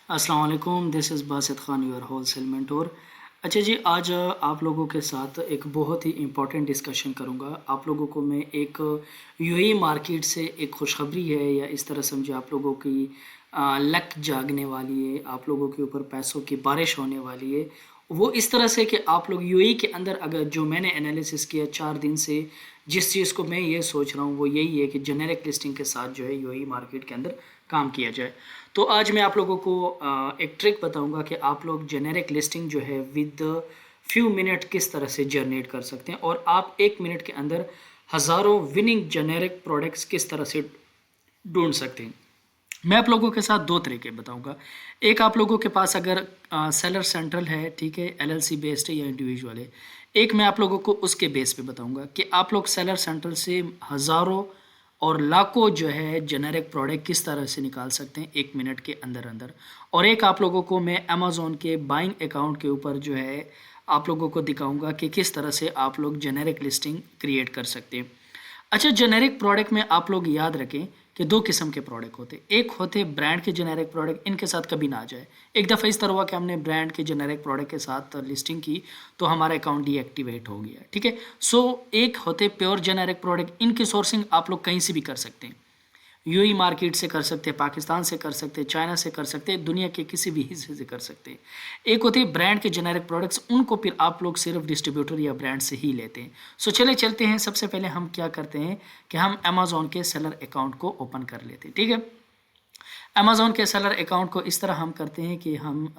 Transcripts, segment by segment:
अस्सलाम वालेकुम, this is Basit Khan your wholesale mentor. अच्छा जी, आज आप लोगों के साथ एक बहुत ही इम्पोर्टेंट डिस्कशन करूँगा। आप लोगों को मैं एक यूएई मार्केट से एक खुशखबरी है या इस तरह समझिए आप लोगों की लक जागने वाली है, आप लोगों के ऊपर पैसों की बारिश होने वाली है। वो इस तरह से कि आप लोग यूएई के अंदर अगर जो मैंने एनालिसिस किया 4 दिन से, जिस चीज़ को मैं ये सोच रहा हूँ वो यही है कि जेनेरिक लिस्टिंग के साथ जो है यूएई मार्केट के अंदर काम किया जाए। तो आज मैं आप लोगों को एक ट्रिक बताऊंगा कि आप लोग जेनेरिक लिस्टिंग जो है विद फ्यू मिनट किस तरह से जनरेट कर सकते हैं और आप 1 मिनट के अंदर हज़ारों विनिंग जेनेरिक प्रोडक्ट्स किस तरह से ढूंढ सकते हैं। मैं आप लोगों के साथ दो तरीके बताऊंगा। एक, आप लोगों के पास अगर सेलर सेंट्रल है, ठीक है, एलएलसी बेस्ड है या इंडिविजुअल है। एक मैं आप लोगों को उसके बेस पे बताऊंगा कि आप लोग सेलर सेंट्रल से हज़ारों और लाखों जो है जेनेरिक प्रोडक्ट किस तरह से निकाल सकते हैं 1 मिनट के अंदर अंदर। और एक आप लोगों को मैं अमेज़ॉन के बाइंग अकाउंट के ऊपर जो है आप लोगों को दिखाऊंगा कि किस तरह से आप लोग जेनेरिक लिस्टिंग क्रिएट कर सकते हैं। अच्छा, जेनेरिक प्रोडक्ट में आप लोग याद रखें कि दो किस्म के प्रोडक्ट होते हैं। एक होते ब्रांड के जेनेरिक प्रोडक्ट, इनके साथ कभी ना आ जाए। एक दफ़ा इस तरह हुआ कि हमने ब्रांड के जेनेरिक प्रोडक्ट के साथ लिस्टिंग की तो हमारा अकाउंट डीएक्टिवेट हो गया, ठीक है। सो एक होते प्योर जेनेरिक प्रोडक्ट, इनकी सोर्सिंग आप लोग कहीं से भी कर सकते हैं। यूएई मार्केट से कर सकते हैं, पाकिस्तान से कर सकते हैं, चाइना से कर सकते हैं, दुनिया के किसी भी हिस्से से कर सकते हैं। एक होती है ब्रांड के जेनेरिक प्रोडक्ट्स, उनको फिर आप लोग सिर्फ डिस्ट्रीब्यूटर या ब्रांड से ही लेते हैं। सो चले चलते हैं, सबसे पहले हम क्या करते हैं कि हम अमेज़ॉन के सेलर अकाउंट को ओपन कर लेते हैं, ठीक है। अमेज़ॉन के सेलर अकाउंट को इस तरह हम करते हैं कि हम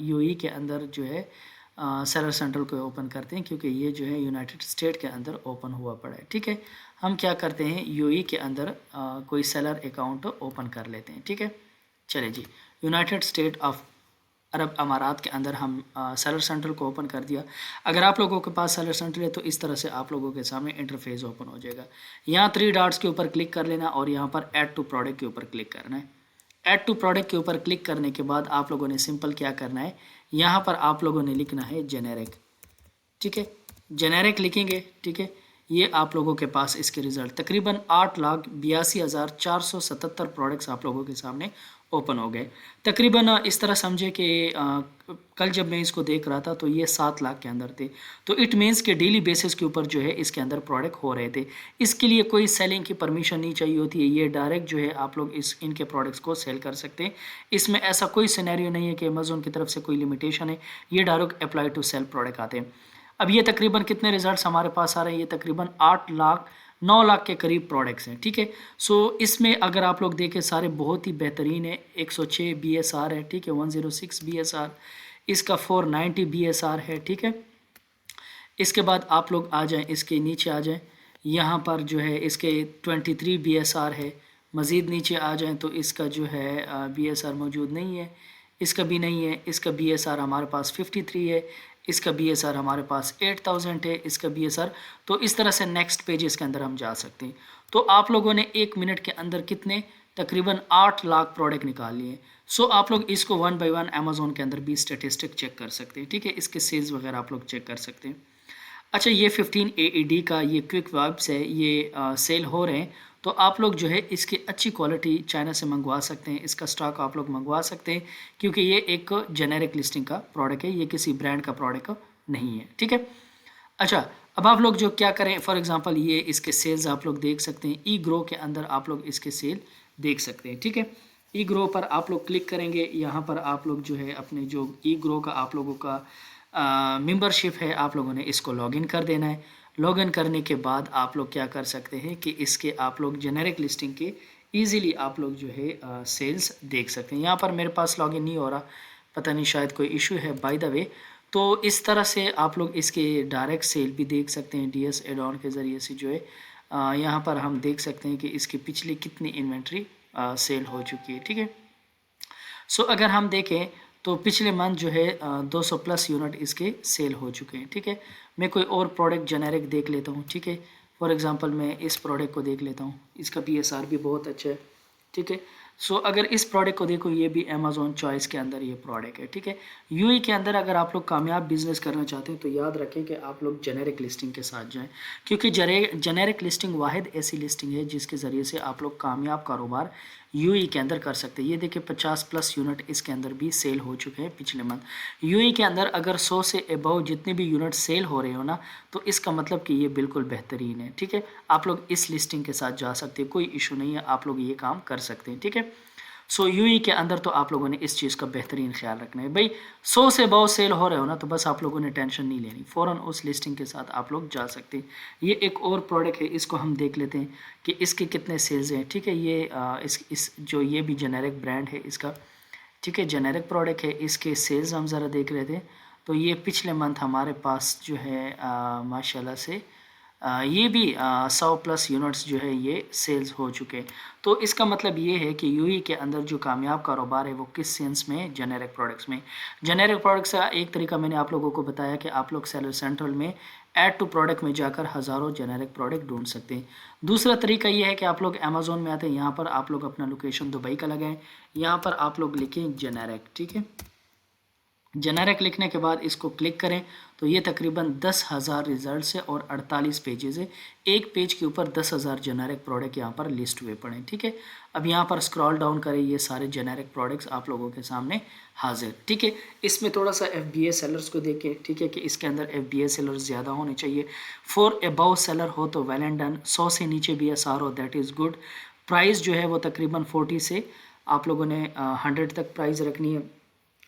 यूएई के अंदर जो है सेलर सेंट्रल को ओपन करते हैं, क्योंकि ये जो है यूनाइटेड स्टेट के अंदर ओपन हुआ पड़ा है, ठीक है। हम क्या करते हैं, यूएई के अंदर कोई सेलर अकाउंट ओपन कर लेते हैं, ठीक है। चलिए जी, यूनाइटेड स्टेट ऑफ अरब अमारात के अंदर हम सेलर सेंट्रल को ओपन कर दिया। अगर आप लोगों के पास सेलर सेंट्रल है तो इस तरह से आप लोगों के सामने इंटरफेस ओपन हो जाएगा। यहाँ 3 डॉट्स के ऊपर क्लिक कर लेना और यहाँ पर ऐड टू प्रोडक्ट के ऊपर क्लिक करना है। ऐड टू प्रोडक्ट के ऊपर क्लिक करने के बाद आप लोगों ने सिंपल क्या करना है, यहाँ पर आप लोगों ने लिखना है जेनेरिक, ठीक है। जेनेरिक लिखेंगे, ठीक है। ये आप लोगों के पास इसके रिज़ल्ट तकरीबन 8,82,477 प्रोडक्ट्स आप लोगों के सामने ओपन हो गए। तकरीबन इस तरह समझे कि कल जब मैं इसको देख रहा था तो ये 7 लाख के अंदर थे। तो इट मीन्स कि डेली बेसिस के ऊपर जो है इसके अंदर प्रोडक्ट हो रहे थे। इसके लिए कोई सेलिंग की परमिशन नहीं चाहिए होती है, ये डायरेक्ट जो है आप लोग इनके प्रोडक्ट्स को सेल कर सकते हैं। इसमें ऐसा कोई सिनेरियो नहीं है कि अमेज़न की तरफ से कोई लिमिटेशन है, ये direct apply to sale product आते हैं। अब ये तकरीबन कितने रिजल्ट्स हमारे पास आ रहे हैं, ये तकरीबन 8 लाख 9 लाख के करीब प्रोडक्ट्स हैं, ठीक है। सो इसमें अगर आप लोग देखें सारे बहुत ही बेहतरीन है। 106 BSR है, ठीक है, 106 BSR, इसका 490 BSR है, ठीक है। इसके बाद आप लोग आ जाएं, इसके नीचे आ जाएं, यहाँ पर जो है इसके 23 BSR है। मज़ीद नीचे आ जाएं तो इसका जो है BSR मौजूद नहीं है, इसका भी नहीं है। इसका BSR हमारे पास 53 है, इसका BSR हमारे पास 8000 है, इसका BSR। तो इस तरह से नेक्स्ट पेजेस के अंदर हम जा सकते हैं। तो आप लोगों ने 1 मिनट के अंदर कितने, तकरीबन 8 लाख प्रोडक्ट निकाल लिए। सो आप लोग इसको वन बाय वन अमेज़ॉन के अंदर भी स्टेटिस्टिक चेक कर सकते हैं, ठीक है। इसके सेल्स वगैरह आप लोग चेक कर सकते हैं। अच्छा, ये 15 AED का ये क्विक वाइप्स है, ये सेल हो रहे हैं। तो आप लोग जो है इसकी अच्छी क्वालिटी चाइना से मंगवा सकते हैं, इसका स्टॉक आप लोग मंगवा सकते हैं, क्योंकि ये एक जेनेरिक लिस्टिंग का प्रोडक्ट है, ये किसी ब्रांड का प्रोडक्ट नहीं है, ठीक है। अच्छा, अब आप लोग जो क्या करें, फॉर एग्जांपल ये इसके सेल्स आप लोग देख सकते हैं, ई ग्रो के अंदर आप लोग इसके सेल देख सकते हैं, ठीक है। ई ग्रो पर आप लोग क्लिक करेंगे, यहाँ पर आप लोग जो है अपने जो ई ग्रो का आप लोगों का मेंबरशिप है, आप लोगों ने इसको लॉगिन कर देना है। लॉगिन करने के बाद आप लोग क्या कर सकते हैं कि इसके आप लोग जेनेरिक लिस्टिंग के इजीली आप लोग जो है सेल्स देख सकते हैं। यहाँ पर मेरे पास लॉगिन नहीं हो रहा, पता नहीं शायद कोई इशू है, बाय द वे। तो इस तरह से आप लोग इसके डायरेक्ट सेल भी देख सकते हैं डीएस एड ऑन के ज़रिए से जो है यहाँ पर हम देख सकते हैं कि इसकी पिछली कितनी इन्वेंट्री सेल हो चुकी है, ठीक है। सो अगर हम देखें तो पिछले मंथ जो है 200 प्लस यूनिट इसके सेल हो चुके हैं, ठीक है। मैं कोई और प्रोडक्ट जेनेरिक देख लेता हूँ, ठीक है। फॉर एग्जांपल मैं इस प्रोडक्ट को देख लेता हूँ, इसका BSR भी बहुत अच्छा है, ठीक है। सो अगर इस प्रोडक्ट को देखो, ये भी अमेज़ॉन चॉइस के अंदर ये प्रोडक्ट है, ठीक है। यूएई के अंदर अगर आप लोग कामयाब बिजनेस करना चाहते हैं तो याद रखें कि आप लोग जेनेरिक लिस्टिंग के साथ जाएं, क्योंकि जेनेरिक लिस्टिंग वाहिद ऐसी लिस्टिंग है जिसके ज़रिए से आप लोग कामयाब कारोबार यूएई के अंदर कर सकते हैं। ये देखिए 50+ यूनिट इसके अंदर भी सेल हो चुके हैं पिछले मंथ। यूएई के अंदर अगर 100 से अबव जितने भी यूनिट सेल हो रहे हो ना, तो इसका मतलब कि ये बिल्कुल बेहतरीन है। ठीक है, आप लोग इस लिस्टिंग के साथ जा सकते हैं, कोई इशू नहीं है, आप लोग ये काम कर सकते हैं। ठीक है, सो यूएई के अंदर तो आप लोगों ने इस चीज़ का बेहतरीन ख्याल रखना है भाई। 100 से अबव सेल हो रहे हो ना, तो बस आप लोगों ने टेंशन नहीं लेनी, फ़ौरन उस लिस्टिंग के साथ आप लोग जा सकते हैं। ये एक और प्रोडक्ट है, इसको हम देख लेते हैं कि इसके कितने सेल्स हैं। ठीक है, ये इस जो ये भी जेनेरिक ब्रांड है इसका, ठीक है, जेनेरिक प्रोडक्ट है, इसके सेल्स हम ज़रा देख रहे थे। तो ये पिछले मंथ हमारे पास जो है माशाल्लाह से ये भी 100+ यूनिट्स जो है ये सेल्स हो चुके हैं। तो इसका मतलब ये है कि यूएई के अंदर जो कामयाब कारोबार है वो किस सेंस में, जेनेरिक प्रोडक्ट्स में। जेनेरिक प्रोडक्ट्स का एक तरीका मैंने आप लोगों को बताया कि आप लोग सेलर सेंट्रल में ऐड टू प्रोडक्ट में जाकर हज़ारों जेनेरिक प्रोडक्ट ढूंढ सकते हैं। दूसरा तरीका ये है कि आप लोग अमेज़ोन में आते हैं, यहाँ पर आप लोग अपना लोकेशन दुबई का लगाएं, यहाँ पर आप लोग लिखें जेनेरिक। ठीक है, जेनेरिक लिखने के बाद इसको क्लिक करें तो ये तकरीबन 10,000 रिजल्ट्स है और 48 पेजेस है। एक पेज के ऊपर 10,000 जेनेरिक प्रोडक्ट यहाँ पर लिस्ट हुए पड़े। ठीक है, अब यहाँ पर स्क्रॉल डाउन करें, ये सारे जेनेरिक प्रोडक्ट्स आप लोगों के सामने हाजिर। ठीक है, इसमें थोड़ा सा FBA सेलर्स को देखें। ठीक है, कि इसके अंदर FBA सेलर्स ज़्यादा होने चाहिए। 4 अबव सेलर हो तो वेल एंड डन, 100 से नीचे BSR हो दैट इज़ गुड। प्राइस जो है वो तकरीबन 40 से आप लोगों ने 100 तक प्राइस रखनी है।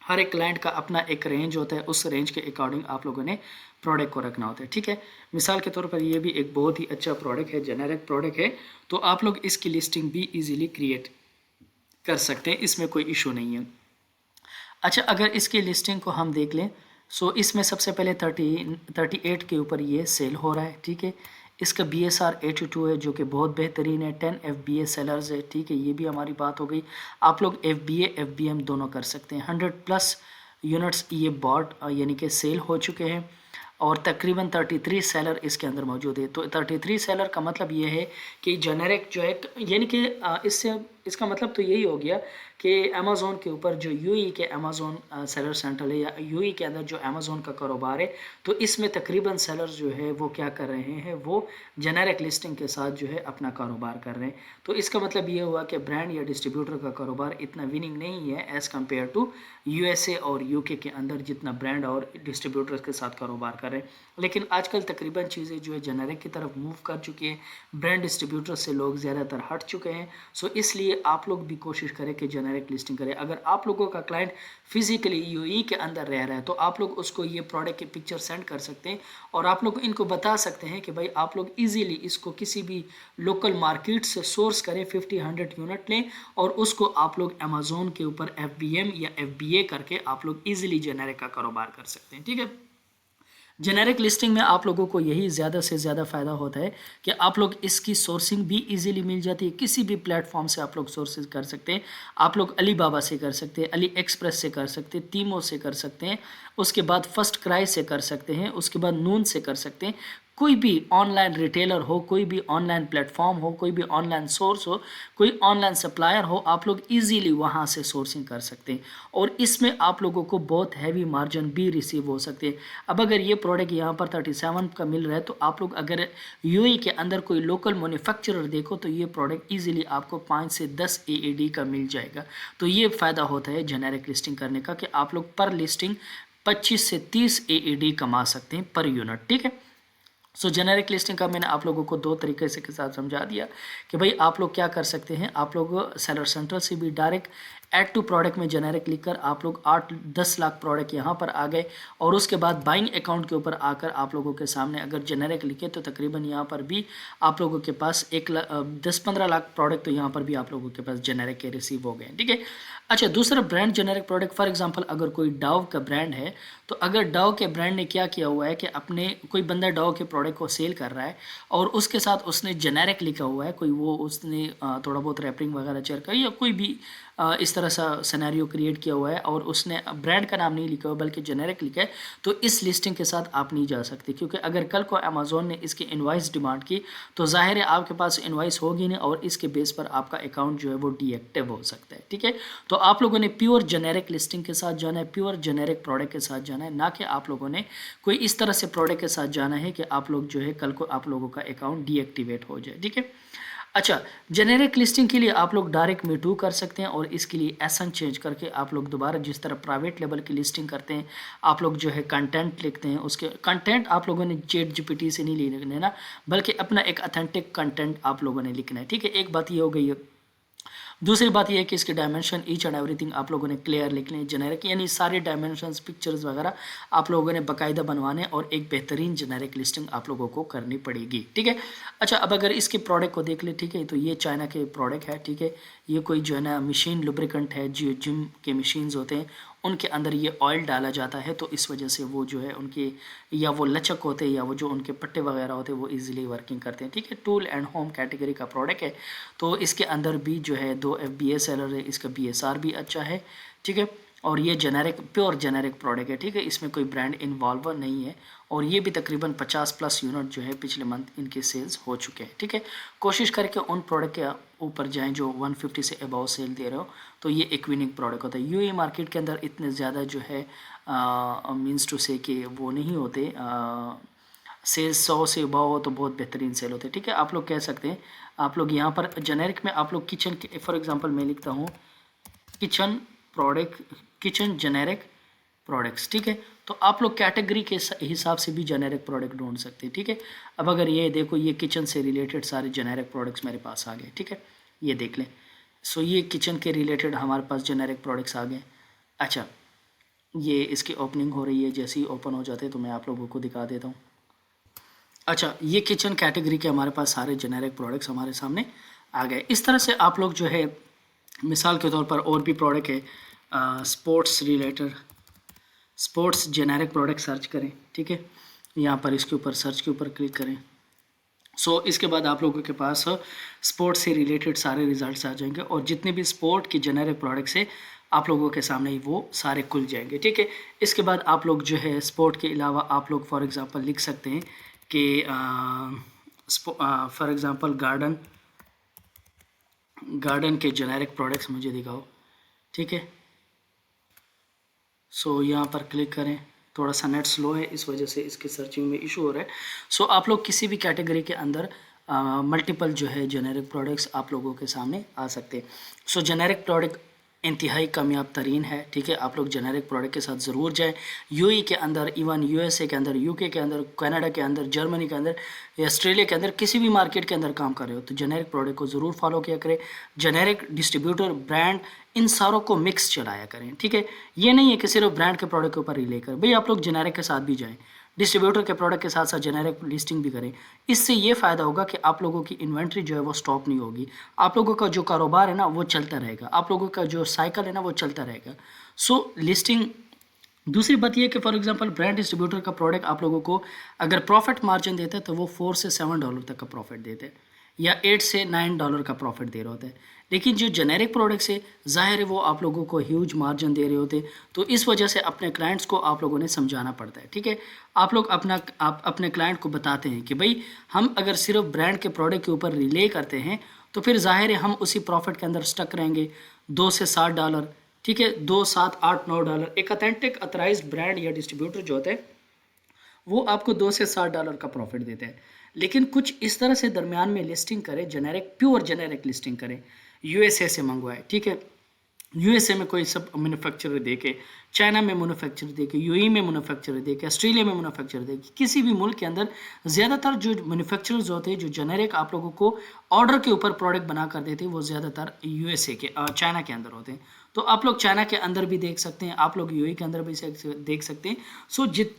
हर एक क्लाइंट का अपना एक रेंज होता है, उस रेंज के अकॉर्डिंग आप लोगों ने प्रोडक्ट को रखना होता है। ठीक है, मिसाल के तौर पर ये भी एक बहुत ही अच्छा प्रोडक्ट है, जेनेरिक प्रोडक्ट है, तो आप लोग इसकी लिस्टिंग भी इजीली क्रिएट कर सकते हैं, इसमें कोई इशू नहीं है। अच्छा, अगर इसकी लिस्टिंग को हम देख लें, सो इसमें सबसे पहले 38 के ऊपर ये सेल हो रहा है। ठीक है, इसका BSR 82 है जो कि बहुत बेहतरीन है। 10 FBA सेलर्स है। ठीक है, ये भी हमारी बात हो गई। आप लोग FBA FBM दोनों कर सकते हैं। 100+ यूनिट्स ये बॉट यानी कि सेल हो चुके हैं और तकरीबन 33 सेलर इसके अंदर मौजूद है। तो 33 सेलर का मतलब ये है कि जेनेरिक जो है, यानी कि इससे इसका मतलब तो यही हो गया कि अमेज़ोन के ऊपर जो यूएई के अमेज़ोन सेलर सेंटर है या यूएई के अंदर जो अमेज़ोन का कारोबार है, तो इसमें तकरीबन सेलर्स जो है वो क्या कर रहे हैं, वो जेनेरिक लिस्टिंग के साथ जो है अपना कारोबार कर रहे हैं। तो इसका मतलब ये हुआ कि ब्रांड या डिस्ट्रीब्यूटर का कारोबार इतना विनिंग नहीं है एज़ कम्पेयर टू USA और UK के अंदर जितना ब्रांड और डिस्ट्रीब्यूटर्स के साथ कारोबार कर रहे हैं। लेकिन आजकल तकरीबन चीज़ें जो है जेनेरिक की तरफ मूव कर चुकी हैं, ब्रांड डिस्ट्रीब्यूटर से लोग ज़्यादातर हट चुके हैं। सो इसलिए आप लोग भी कोशिश करें कि जेनेरिक लिस्टिंग करें। अगर आप लोगों का क्लाइंट फिजिकली यूएई के अंदर रह रहा है तो आप लोग उसको ये प्रोडक्ट की पिक्चर सेंड कर सकते हैं और आप लोग इनको बता सकते हैं कि भाई आप लोग इजीली इसको किसी भी लोकल मार्केट से सोर्स करें, 50-100 यूनिट लें और उसको आप लोग अमेज़ोन के ऊपर FBM या FBA करके आप लोग इजीली जेनेरिक का कारोबार कर सकते हैं। ठीक है, जेनेरिक लिस्टिंग में आप लोगों को यही ज़्यादा से ज़्यादा फ़ायदा होता है कि आप लोग इसकी सोर्सिंग भी इजीली मिल जाती है। किसी भी प्लेटफॉर्म से आप लोग सोर्सेज कर सकते हैं। आप लोग अलीबाबा से कर सकते हैं, अली एक्सप्रेस से कर सकते हैं, तीमो से कर सकते हैं, उसके बाद फर्स्ट क्राई से कर सकते हैं, उसके बाद नून से कर सकते हैं। कोई भी ऑनलाइन रिटेलर हो, कोई भी ऑनलाइन प्लेटफॉर्म हो, कोई भी ऑनलाइन सोर्स हो, कोई ऑनलाइन सप्लायर हो, आप लोग इजीली वहाँ से सोर्सिंग कर सकते हैं और इसमें आप लोगों को बहुत हैवी मार्जिन भी रिसीव हो सकते हैं। अब अगर ये प्रोडक्ट यहाँ पर 37 का मिल रहा है तो आप लोग अगर यूएई के अंदर कोई लोकल मैन्युफैक्चरर देखो तो ये प्रोडक्ट इजीली आपको 5 से 10 AED का मिल जाएगा। तो ये फ़ायदा होता है जेनेरिक लिस्टिंग करने का कि आप लोग पर लिस्टिंग 25 से 30 AED कमा सकते हैं पर यूनिट। ठीक है, सो जेनेरिक लिस्टिंग का मैंने आप लोगों को 2 तरीके से के साथ समझा दिया कि भाई आप लोग क्या कर सकते हैं। आप लोग सेलर सेंटर से भी डायरेक्ट ऐड टू प्रोडक्ट में जेनेरिक लिखकर आप लोग 8-10 लाख प्रोडक्ट यहाँ पर आ गए और उसके बाद बाइंग अकाउंट के ऊपर आकर आप लोगों के सामने अगर जेनेरिक लिखे तो तकरीबन यहाँ पर भी आप लोगों के पास 10-15 लाख प्रोडक्ट तो यहाँ पर भी आप लोगों के पास जेनेरिक के रिसीव हो गए। ठीक है, अच्छा, दूसरा brand generic product, for example अगर कोई डाव का ब्रांड है तो अगर डाव के ब्रांड ने क्या किया हुआ है कि अपने कोई बंदा डाव के प्रोडक्ट को सेल कर रहा है और उसके साथ उसने जेनेरिक लिखा हुआ है, कोई वो उसने थोड़ा बहुत रैपिंग वगैरह चेयर कर या कोई भी इस तरह सा सिनेरियो क्रिएट किया हुआ है और उसने ब्रांड का नाम नहीं लिखा हुआ बल्कि जेनेरिक लिखा है, तो इस लिस्टिंग के साथ आप नहीं जा सकते क्योंकि अगर कल को अमेज़ोन ने इसकी इनवाइस डिमांड की तो जाहिर है आपके पास इनवाइस होगी नहीं और इसके बेस पर आपका अकाउंट जो है वो डीएक्टिव हो सकता है। ठीक है, तो आप लोगों ने प्योर जेनेरिक लिस्टिंग के साथ जाना है, प्योर जेनेरिक प्रोडक्ट के साथ जाना है, ना कि आप लोगों ने कोई इस तरह से प्रोडक्ट के साथ जाना है कि आप लोग जो है कल को आप लोगों का अकाउंट डीएक्टिवेट हो जाए। ठीक है, अच्छा, जेनेरिक लिस्टिंग के लिए आप लोग डायरेक्ट मी टू कर सकते हैं और इसके लिए एसएन चेंज करके आप लोग दोबारा जिस तरह प्राइवेट लेवल की लिस्टिंग करते हैं, आप लोग जो है कंटेंट लिखते हैं, उसके कंटेंट आप लोगों ने चैट जीपीटी से नहीं लेना, बल्कि अपना एक ऑथेंटिक कंटेंट आप लोगों ने लिखना है, ठीक है। एक बात ये हो गई है। दूसरी बात यह है कि इसके डायमेंशन ईच एंड एवरीथिंग आप लोगों ने क्लियर लिखने हैं, जेनेरिक यानी सारे डायमेंशंस पिक्चर्स वगैरह आप लोगों ने बाकायदा बनवाने और एक बेहतरीन जेनेरिक लिस्टिंग आप लोगों को करनी पड़ेगी, ठीक है। अच्छा, अब अगर इसके प्रोडक्ट को देख ले, ठीक है, तो ये चाइना के प्रोडक्ट है, ठीक है। ये कोई जो है ना मशीन लुब्रिकेंट है, जो जिम के मशीन्स होते हैं उनके अंदर ये ऑयल डाला जाता है, तो इस वजह से वो जो है उनके या वो लचक होते हैं या वो जो उनके पट्टे वगैरह होते हैं वो इजीली वर्किंग करते हैं, ठीक है। टूल एंड होम कैटेगरी का प्रोडक्ट है, तो इसके अंदर भी जो है 2 FBA सेलर है, इसका BSR भी अच्छा है, ठीक है। और ये जेनेरिक प्योर जेनेरिक प्रोडक्ट है, ठीक है, इसमें कोई ब्रांड इन्वॉल्व नहीं है। और ये भी तकरीबन 50+ यूनिट जो है पिछले मंथ इनके सेल्स हो चुके हैं, ठीक है। कोशिश करके उन प्रोडक्ट के ऊपर जाएं जो 150 से अबव सेल दे रहे हो, तो ये एक विनिंग प्रोडक्ट होता है। यूएई मार्केट के अंदर इतने ज़्यादा जो है मीन्स टू से कि वो नहीं होते, सेल्स 100 से अबव हो तो बहुत बेहतरीन सेल होते हैं, ठीक है। आप लोग कह सकते हैं, आप लोग यहाँ पर जेनेरिक में आप लोग किचन के फॉर एग्जांपल मैं लिखता हूँ kitchen product, kitchen generic products, ठीक है। तो आप लोग कैटेगरी के हिसाब से भी जेनेरिक प्रोडक्ट ढूंढ सकते हैं, ठीक है। अब अगर ये देखो, ये किचन से रिलेटेड सारे जेनेरिक प्रोडक्ट्स मेरे पास आ गए, ठीक है, ये देख लें। सो ये किचन के रिलेटेड हमारे पास जेनेरिक प्रोडक्ट्स आ गए। अच्छा, ये इसकी ओपनिंग हो रही है, जैसे ही ओपन हो जाते हैं तो मैं आप लोगों को दिखा देता हूँ। अच्छा, ये किचन कैटेगरी के हमारे पास सारे जेनेरिक प्रोडक्ट्स हमारे सामने आ गए। इस तरह से आप लोग जो है मिसाल के तौर पर और भी प्रोडक्ट है sports related, sports generic product search करें, ठीक है। यहाँ पर इसके ऊपर सर्च के ऊपर क्लिक करें। इसके बाद आप लोगों के पास स्पोर्ट्स से रिलेटेड सारे रिजल्ट्स आ जाएंगे और जितने भी स्पोर्ट के जेनेरिक प्रोडक्ट्स है आप लोगों के सामने ही वो सारे खुल जाएंगे, ठीक है। इसके बाद आप लोग जो है स्पोर्ट के अलावा आप लोग फॉर एग्ज़ाम्पल लिख सकते हैं कि फॉर एग्ज़ाम्पल गार्डन के जेनेरिक प्रोडक्ट्स मुझे दिखाओ, ठीक है। यहाँ पर क्लिक करें। थोड़ा सा नेट स्लो है, इस वजह से इसके सर्चिंग में इशू हो रहा है। आप लोग किसी भी कैटेगरी के अंदर मल्टीपल जो है जेनेरिक प्रोडक्ट्स आप लोगों के सामने आ सकते हैं। जेनेरिक प्रोडक्ट इंतहाई कामयाब तरीन है, ठीक है। आप लोग जेनेरिक प्रोडक्ट के साथ ज़रूर जाएं। यूएई के अंदर, इवन यूएसए के अंदर, यूके के अंदर, कनाडा के अंदर, जर्मनी के अंदर या ऑस्ट्रेलिया के अंदर किसी भी मार्केट के अंदर काम कर रहे हो तो जेनेरिक प्रोडक्ट को ज़रूर फॉलो किया करें। जेनेरिक डिस्ट्रीब्यूटर, ब्रांड, इन सारों को मिक्स चलाया करें, ठीक है। ये नहीं है कि सिर्फ ब्रांड के प्रोडक्ट के ऊपर रिले करें, भाई आप लोग जेनेरिक के साथ भी जाएँ, डिस्ट्रीब्यूटर के प्रोडक्ट के साथ साथ जेनेरिक लिस्टिंग भी करें। इससे ये फ़ायदा होगा कि आप लोगों की इन्वेंट्री जो है वो स्टॉप नहीं होगी, आप लोगों का जो कारोबार है ना वो चलता रहेगा, आप लोगों का जो साइकिल है ना वो चलता रहेगा। लिस्टिंग। दूसरी बात ये कि फॉर एग्जांपल ब्रांड डिस्ट्रीब्यूटर का प्रोडक्ट आप लोगों को अगर प्रॉफिट मार्जिन देता है तो वो $4 से $7 तक का प्रॉफिट देते हैं या $8 से $9 का प्रॉफिट दे रहे होते हैं। लेकिन जो जेनेरिक प्रोडक्ट्स है ज़ाहिर है वो आप लोगों को ह्यूज मार्जिन दे रहे होते हैं, तो इस वजह से अपने क्लाइंट्स को आप लोगों ने समझाना पड़ता है, ठीक है। आप लोग आप अपने क्लाइंट को बताते हैं कि भाई हम अगर सिर्फ ब्रांड के प्रोडक्ट के ऊपर रिले करते हैं तो फिर ज़ाहिर है हम उसी प्रॉफिट के अंदर स्टक रहेंगे, $2 से $7, ठीक है, 2, 7, 8, $9। एक अथेंटिक अथराइज्ड ब्रांड या डिस्ट्रीब्यूटर जो होते हैं वो आपको $2 से $7 का प्रॉफिट देते हैं। लेकिन कुछ इस तरह से दरमियान में लिस्टिंग करें, जेनेरिक प्योर जेनेरिक लिस्टिंग करें, यूएसए से मंगवाए, ठीक है। यूएसए में कोई सब मैन्युफैक्चरर दे के, चाइना में मैन्युफैक्चरर दे के, यूएई में मैन्युफैक्चरर दे के, ऑस्ट्रेलिया में मैन्युफैक्चरर दे के, किसी भी मुल्क के अंदर ज़्यादातर जो मैन्युफैक्चरर्स होते हैं जो जेनेरिक आप लोगों को ऑर्डर के ऊपर प्रोडक्ट बना कर देते हैं वो ज़्यादातर यूएसए के चाइना के अंदर होते हैं। तो आप लोग चाइना के अंदर भी देख सकते हैं, आप लोग यूएई के अंदर भी देख सकते हैं।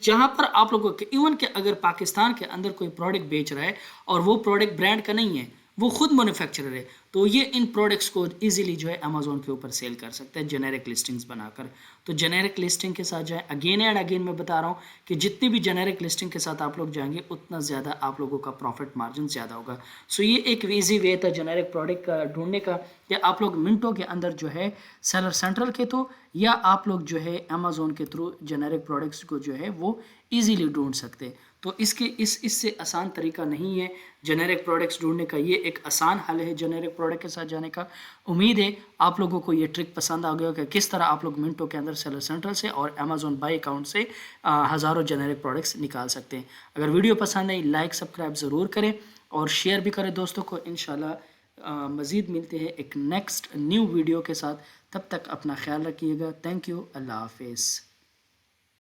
जहाँ पर आप लोगों के इवन के अगर पाकिस्तान के अंदर कोई प्रोडक्ट बेच रहा है और वो प्रोडक्ट ब्रांड का नहीं है, वो खुद मैन्युफैक्चरर है, तो ये इन प्रोडक्ट्स को इजीली जो है अमेज़ॉन के ऊपर सेल कर सकता है जेनेरिक लिस्टिंग्स बनाकर। तो जेनेरिक लिस्टिंग के साथ जाए, अगेन एंड अगेन मैं बता रहा हूँ कि जितनी भी जेनेरिक लिस्टिंग के साथ आप लोग जाएंगे उतना ज़्यादा आप लोगों का प्रॉफिट मार्जिन ज़्यादा होगा। ये एक ईजी वे था जेनेरिक प्रोडक्ट का ढूंढने का, या आप लोग मिनटों के अंदर जो है सेलर सेंट्रल के थ्रू या आप लोग जो है अमेज़ॉन के थ्रू जेनेरिक प्रोडक्ट्स को जो है वो ईजीली ढूंढ सकते हैं। तो इससे आसान तरीका नहीं है जेनेरिक प्रोडक्ट्स ढूंढने का, ये एक आसान हल है जेनेरिक प्रोडक्ट के साथ जाने का। उम्मीद है आप लोगों को ये ट्रिक पसंद आ गया कि किस तरह आप लोग मिनटों के अंदर सेलर सेंट्रल से और अमेज़ॉन बाई अकाउंट से हज़ारों जेनेरिक प्रोडक्ट्स निकाल सकते हैं। अगर वीडियो पसंद आई लाइक सब्सक्राइब ज़रूर करें और शेयर भी करें दोस्तों को। इंशाल्लाह मज़ीद मिलते हैं एक नेक्स्ट न्यू वीडियो के साथ। तब तक अपना ख्याल रखिएगा। Thank you. अल्लाह हाफिज़।